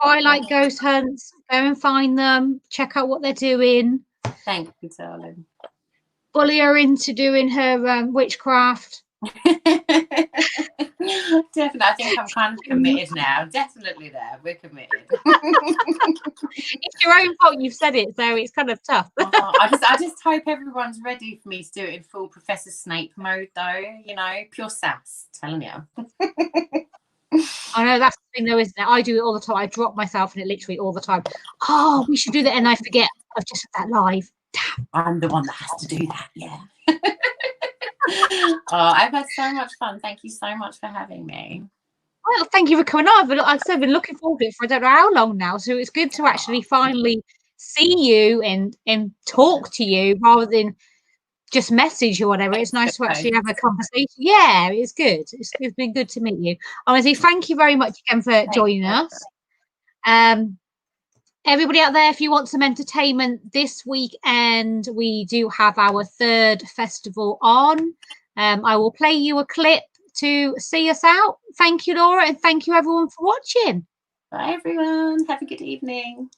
Twilight Ghost Hunts. Go and find them. Check out what they're doing. Thank you, darling. Bully her into doing her witchcraft. Definitely. I think I'm kind of committed now. Definitely there. We're committed. It's your own fault you've said it, so it's kind of tough. I just hope everyone's ready for me to do it in full Professor Snape mode, though. You know, pure sass. Telling you. I know that's the thing, though, isn't it? I do it all the time. I drop myself in it literally all the time. Oh, we should do that, and I forget. I've just said that live. Damn. I'm the one that has to do that. Yeah. I've had so much fun. Thank you so much for having me. Well, thank you for coming on. I've been looking forward to it for I don't know how long now. So it's good to actually finally see you and talk to you rather than just message or whatever. It's nice to actually have a conversation. Yeah, it's good. It's been good to meet you. Honestly, thank you very much again for joining us. Everybody out there, if you want some entertainment this weekend, we do have our 3rd festival on. I will play you a clip to see us out. Thank you, Laura, and thank you everyone for watching. Bye, everyone. Have a good evening.